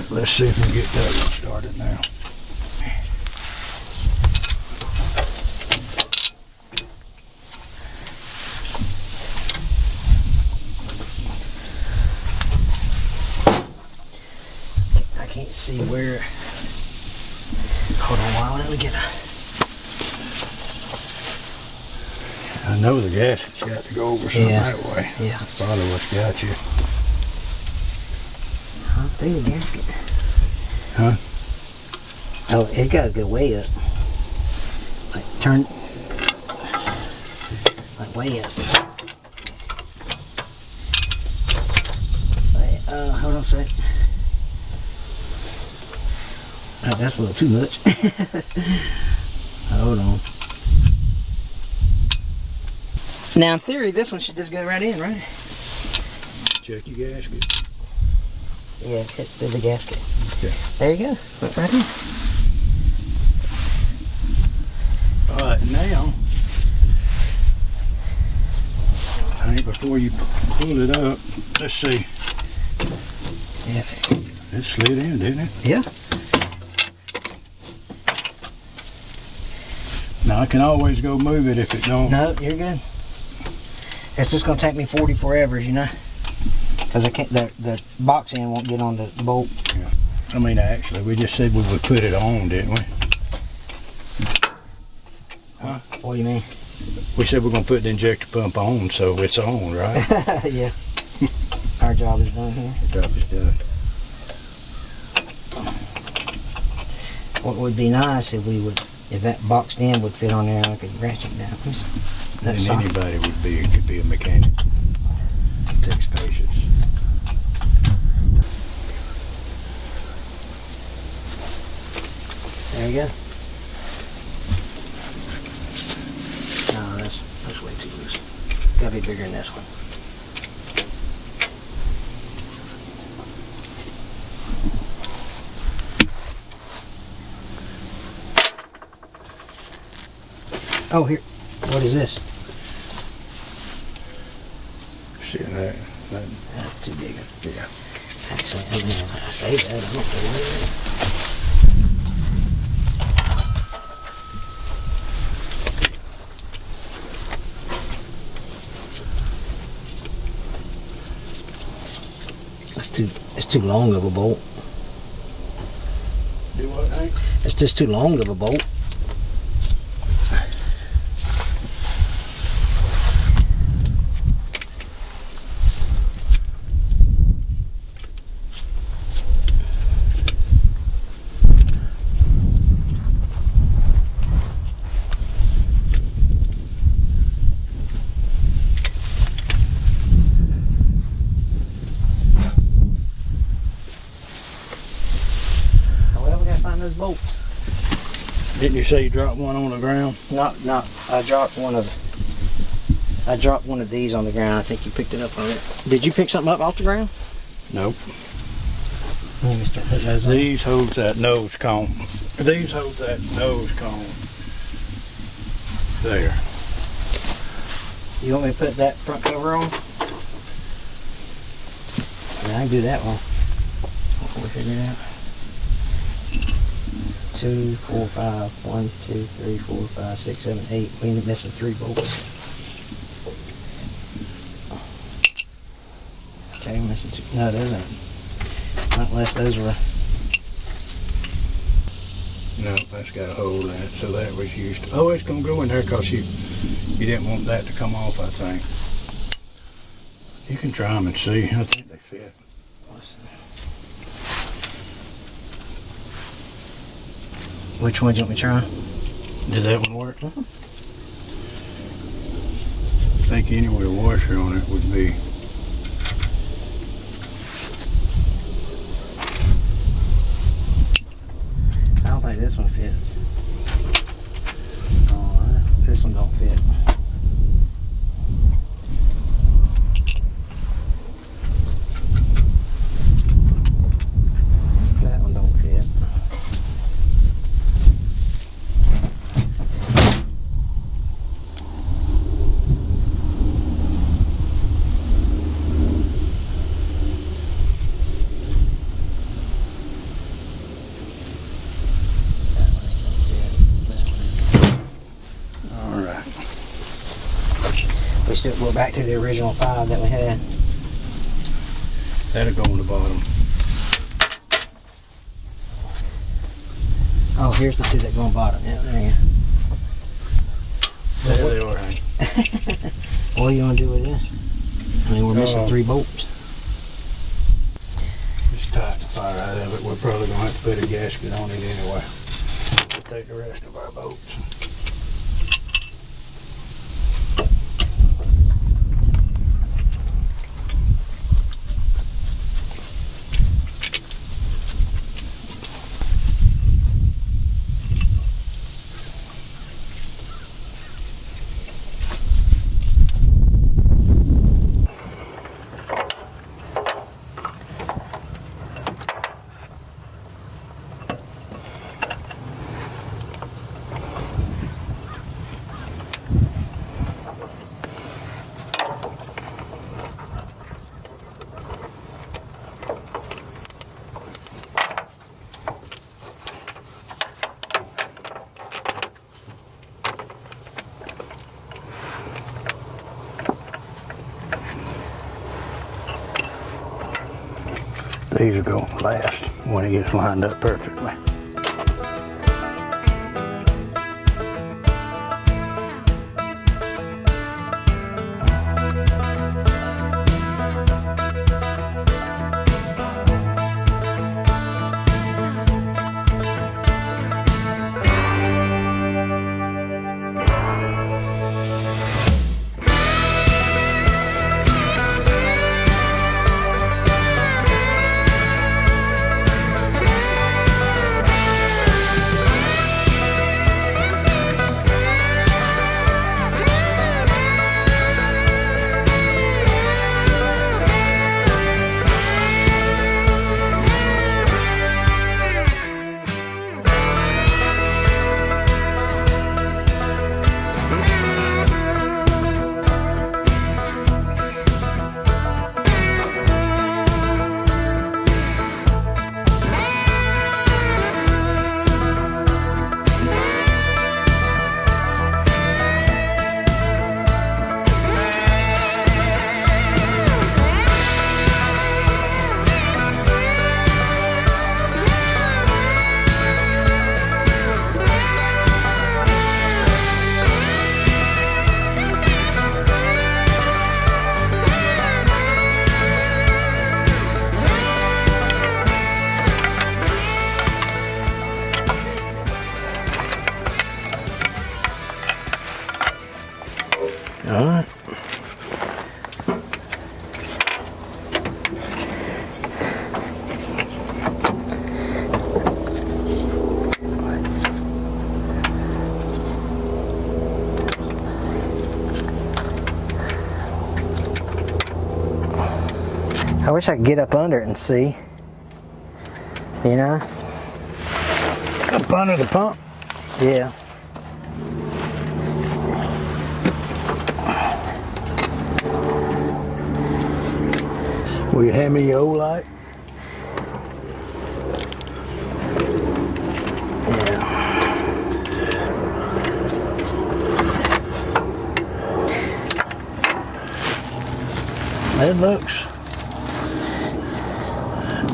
Speaker 2: Let's see if we can get that one started now.
Speaker 1: I can't see where. Hold on a while, let me get a.
Speaker 2: I know the gasket's got to go over something that way.
Speaker 1: Yeah.
Speaker 2: That's probably what's got you.
Speaker 1: I'll through the gasket.
Speaker 2: Huh?
Speaker 1: Oh, it got to go way up. Like turn. Like way up. Wait, hold on a sec. Oh, that's a little too much. Hold on. Now, in theory, this one should just go right in, right?
Speaker 2: Check your gasket.
Speaker 1: Yeah, hit the gasket.
Speaker 2: Okay.
Speaker 1: There you go. Look right in.
Speaker 2: All right, now, I think before you pull it up, let's see.
Speaker 1: Yeah.
Speaker 2: It slid in, didn't it?
Speaker 1: Yeah.
Speaker 2: Now I can always go move it if it don't.
Speaker 1: No, you're good. It's just gonna take me 40 forevers, you know, because I can't. The box end won't get on the bolt.
Speaker 2: Yeah. I mean, actually, we just said we would put it on, didn't we? Huh?
Speaker 1: What do you mean?
Speaker 2: We said we're gonna put the injector pump on, so it's on, right?
Speaker 1: Yeah. Our job is done here.
Speaker 2: The job is done.
Speaker 1: What would be nice if we would, if that boxed end would fit on there, and I could ratchet it down.
Speaker 2: And
Speaker 1: That's
Speaker 2: anybody could be a mechanic. It takes patience.
Speaker 1: There you go. No, that's way too loose. Gotta be bigger than this one. Oh, here. What is this?
Speaker 2: See that?
Speaker 1: That's too big.
Speaker 2: Yeah.
Speaker 1: Actually, I mean, I say that. I don't know. It's too long of a bolt.
Speaker 2: Do what, Hank?
Speaker 1: It's just too long of a bolt. Those bolts.
Speaker 2: Didn't you say you dropped one on the ground?
Speaker 1: No. I dropped one of these on the ground. I think you picked it up on it. Did you pick something up off the ground?
Speaker 2: Nope.
Speaker 1: Let me start putting those on.
Speaker 2: These hold that nose cone. These hold that nose cone. There.
Speaker 1: You want me to put that front cover on? Yeah, I can do that one. We'll figure it out. 2, 4, 5, 1, 2, 3, 4, 5, 6, 7, 8. We ain't missing 3 bolts. Okay, we're missing 2. No, those aren't. Not unless those were.
Speaker 2: No, that's got a hole in it, so that was used. Oh, it's gonna go in there because you didn't want that to come off, I think. You can try them and see. I think they fit.
Speaker 1: Which one do you want me to try?
Speaker 2: Did that one work? I think anywhere washer on it would be.
Speaker 1: I don't think this one fits. Oh, this one don't fit. That one don't fit. We're back to the original 5 that we had.
Speaker 2: That'll go on the bottom.
Speaker 1: Oh, here's the 2 that go on bottom. Yeah, there you go.
Speaker 2: There they are, Hank.
Speaker 1: What do you want to do with this? I mean, we're missing 3 bolts.
Speaker 2: Just tighten the fire out of it. We're probably gonna have to put a gasket on it anyway. We'll take the rest of our bolts. These are going to last when it gets lined up perfectly.
Speaker 1: I wish I could get up under it and see. You know?
Speaker 2: Up under the pump.
Speaker 1: Yeah.
Speaker 2: Will you hand me your old light?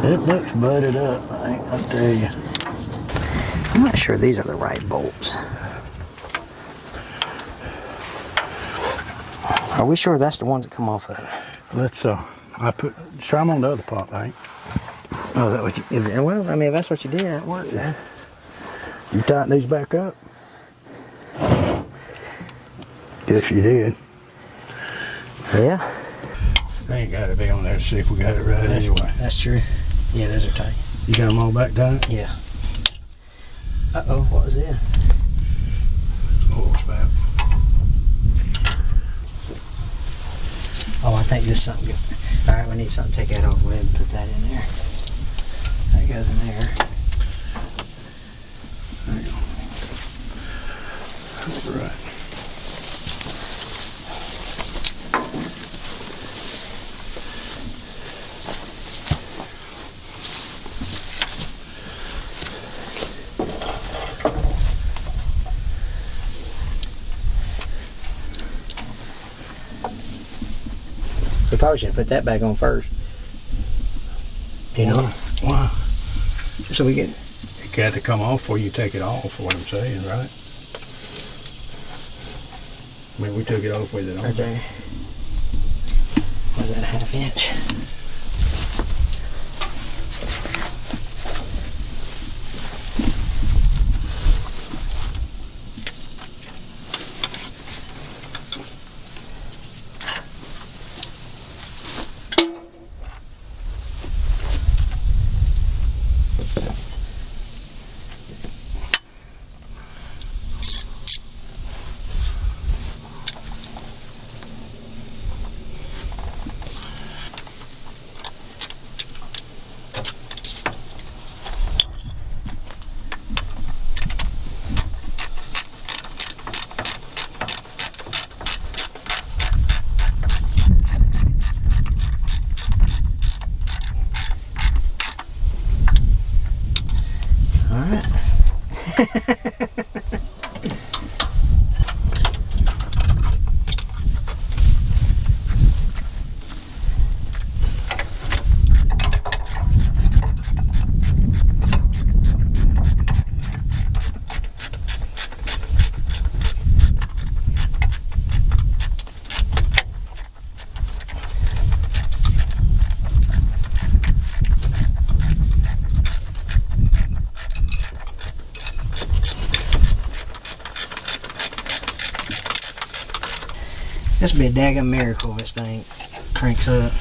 Speaker 2: It looks butted up, I'll tell you.
Speaker 1: I'm not sure these are the right bolts. Are we sure that's the ones that come off of it?
Speaker 2: Let's try them on the other pump, right?
Speaker 1: Oh, is that what you, well, I mean, if that's what you did, it worked then.
Speaker 2: You tighten these back up? Guess you did.
Speaker 1: Yeah.
Speaker 2: They ain't got to be on there to see if we got it right anyway.
Speaker 1: That's true. Yeah, those are tight.
Speaker 2: You got them all back tight?
Speaker 1: Yeah. Uh-oh, what was that?
Speaker 2: Oil spout.
Speaker 1: Oh, I think there's something good. All right, we need something to take that off. We'll have to put that in there. That goes in there.
Speaker 2: There you go. Right.
Speaker 1: We probably should put that back on first. You know?
Speaker 2: Why?
Speaker 1: So we get.
Speaker 2: It got to come off before you take it off, what I'm saying, right? I mean, we took it off with it on.
Speaker 1: Right there. Was that a ½ inch? This would be a daggum miracle if this thing cranks up.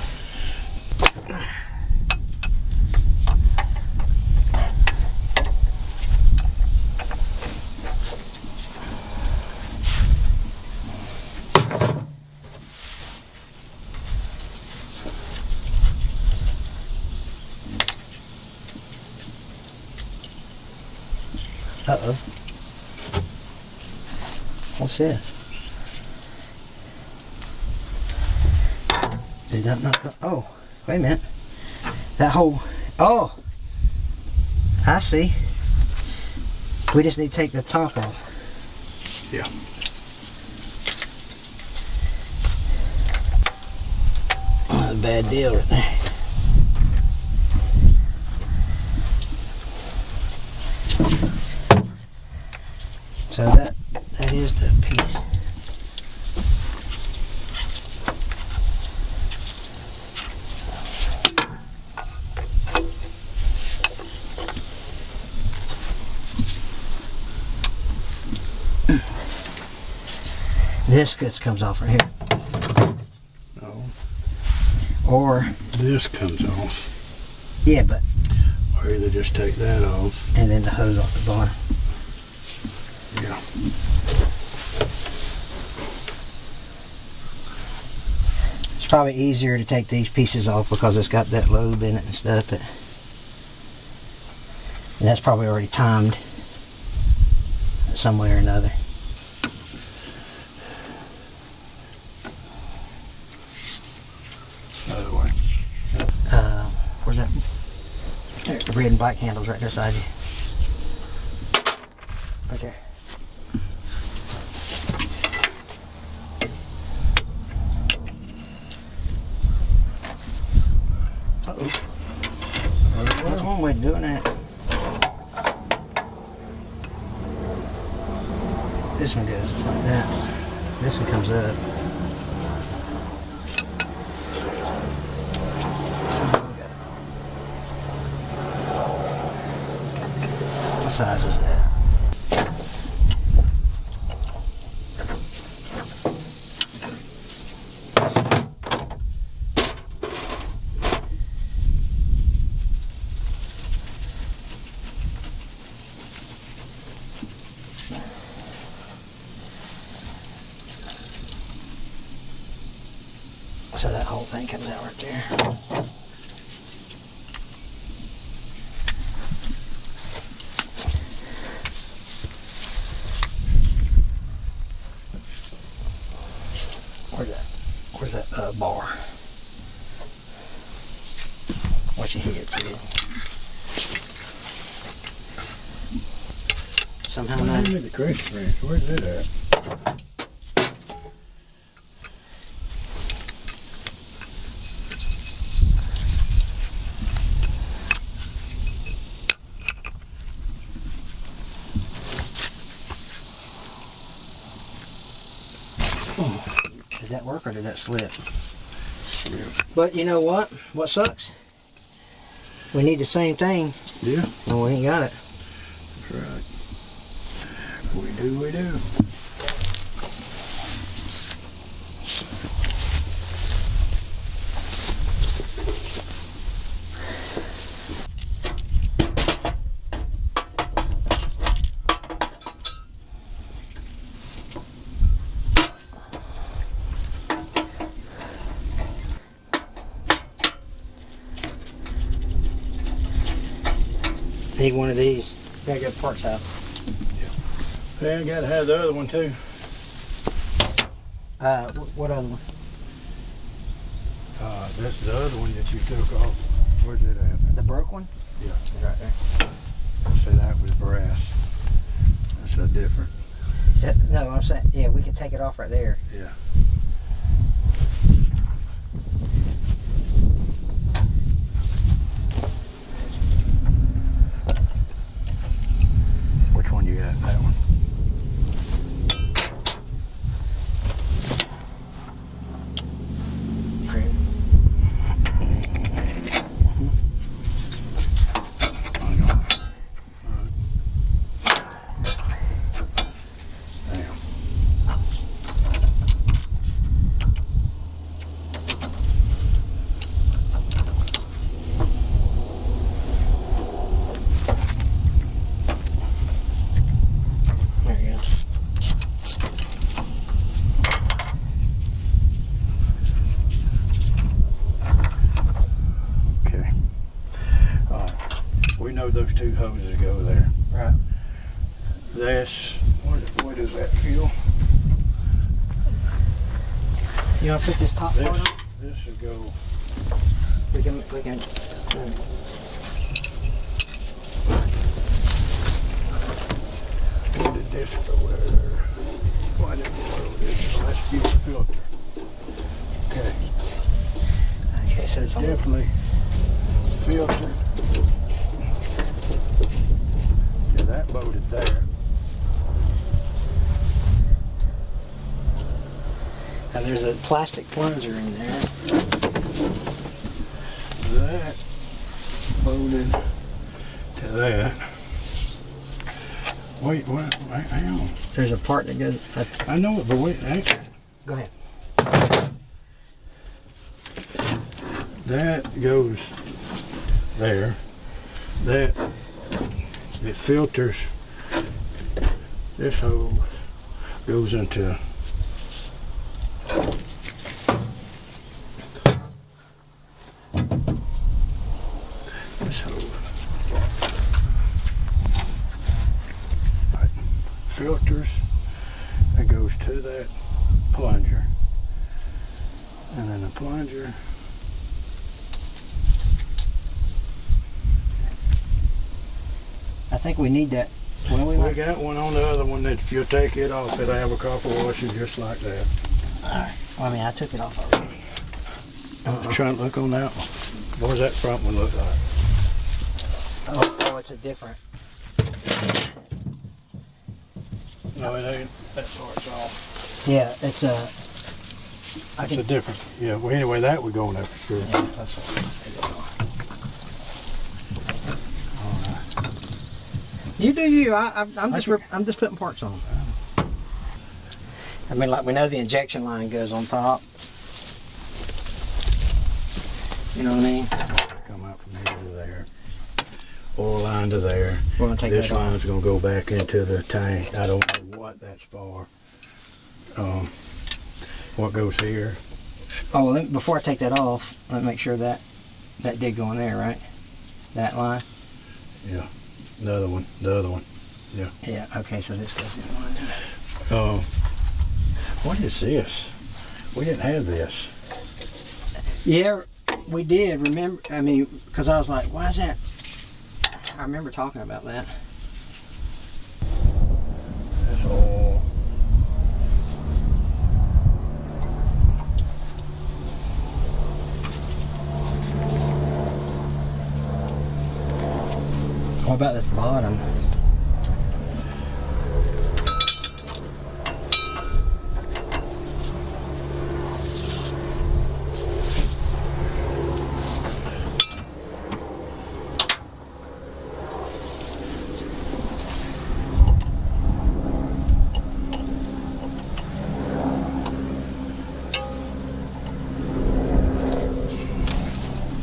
Speaker 1: Uh-oh. What's this? Is that not? Oh, wait a minute. That whole. Oh, I see. We just need to take the top off.
Speaker 2: Yeah.
Speaker 1: Oh, that's a bad deal right there. So that is the piece. This just comes off right here.
Speaker 2: No.
Speaker 1: Or
Speaker 2: This comes off.
Speaker 1: yeah, but
Speaker 2: Or either just take that off.
Speaker 1: and then the hose off the bottom.
Speaker 2: Yeah.
Speaker 1: probably easier to take these pieces off because it's got that lobe in it and stuff. And that's probably already timed some way or another.
Speaker 2: Other way.
Speaker 1: Where's that? There, the red and black handles right beside you. Right there. Uh-oh. There's one way of doing that. This one goes like that. This one comes up. Somehow we got it. What size is that? So that whole thing comes out right there. Where's that bar? What you hit, see? Somehow not.
Speaker 2: The crazy wrench, where's it at?
Speaker 1: Did that work or did that slip?
Speaker 2: Yeah.
Speaker 1: But you know what? What sucks? We need the same thing.
Speaker 2: Yeah,
Speaker 1: Well, we ain't got it.
Speaker 2: that's right. We do.
Speaker 1: Need one of these. Gotta go to Park's house.
Speaker 2: Yeah, I gotta have the other one too.
Speaker 1: What other one?
Speaker 2: That's the other one that you took off. Where's it at?
Speaker 1: The broke one?
Speaker 2: Yeah.
Speaker 1: It's right there.
Speaker 2: I said that was brass. That's a different.
Speaker 1: No, I'm saying, yeah, we can take it off right there.
Speaker 2: Yeah. Which one you got? That one. Those two hoses go there.
Speaker 1: Right.
Speaker 2: This, what is that fuel?
Speaker 1: You want to put this top part on?
Speaker 2: This will go.
Speaker 1: We can.
Speaker 2: Where did this go there? Why did it go this? Oh, that's fuel filter. Okay.
Speaker 1: Okay, so it's on.
Speaker 2: Definitely filter. Yeah, that loaded there.
Speaker 1: Now there's a plastic plunger in there.
Speaker 2: That loaded to that. Wait, hang on.
Speaker 1: There's a part that goes.
Speaker 2: I know it, but wait, actually,
Speaker 1: Go ahead.
Speaker 2: that goes there. That, it filters, this hose goes into Filters, it goes to that plunger, and then the plunger
Speaker 1: I think we need that. Well, we
Speaker 2: we
Speaker 1: might.
Speaker 2: got one on the other one that if you take it off, it'll have a copper washer just like that.
Speaker 1: Alright. Well, I mean, I took it off already.
Speaker 2: Trying to look on that one. What does that front one look like?
Speaker 1: Oh, it's a different.
Speaker 2: No, it ain't. That part's off.
Speaker 1: Yeah, it's a.
Speaker 2: It's a different. Yeah. Well, anyway, that would go on there for sure.
Speaker 1: Yeah, that's what let's take it off. You do you. I'm just putting parts on. I mean, like we know the injection line goes on top. You know what I mean?
Speaker 2: Come out from here to there. Oil line to there.
Speaker 1: We're gonna take
Speaker 2: This
Speaker 1: that off.
Speaker 2: line's gonna go back into the tank. I don't know what that's for. What goes here?
Speaker 1: Oh, well, before I take that off, let me make sure that did go in there, right? That line.
Speaker 2: Yeah. The other one. The other one. Yeah.
Speaker 1: Yeah. Okay, so this goes in the line.
Speaker 2: What is this? We didn't have this.
Speaker 1: Yeah, we did. Remember? I mean, because I was like, why is that? I remember talking about that.
Speaker 2: That's all.
Speaker 1: What about this bottom?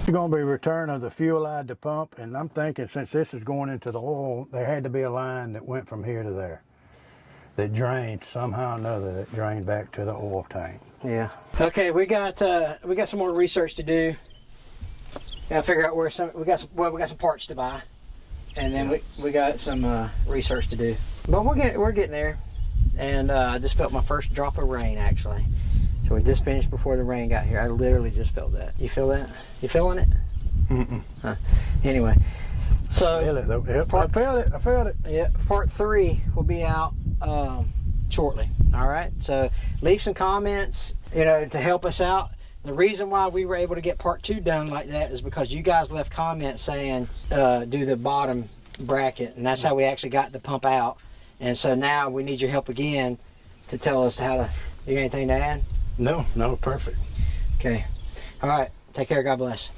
Speaker 2: It's going to be return of the fuel line to pump, and I'm thinking since this is going into the oil, there had to be a line that went from here to there that drained somehow or another, that drained back to the oil tank.
Speaker 1: Yeah. Okay, we got some more research to do. Gotta figure out where we got some parts to buy, and then we got some research to do. But we're getting there, and I just felt my first drop of rain actually. So we just finished before the rain got here. I literally just felt that. You feel that? You feeling it?
Speaker 2: Mm-mm.
Speaker 1: Huh. Anyway, so
Speaker 2: I feel it though. Yep, I felt it. I felt it.
Speaker 1: yeah, part 3 will be out shortly. All right. So leave some comments, to help us out. The reason why we were able to get part 2 done like that is because you guys left comments saying do the bottom bracket, and that's how we actually got the pump out. And so now we need your help again to tell us how to. You got anything to add?
Speaker 2: No, perfect.
Speaker 1: Okay. All right. Take care. God bless.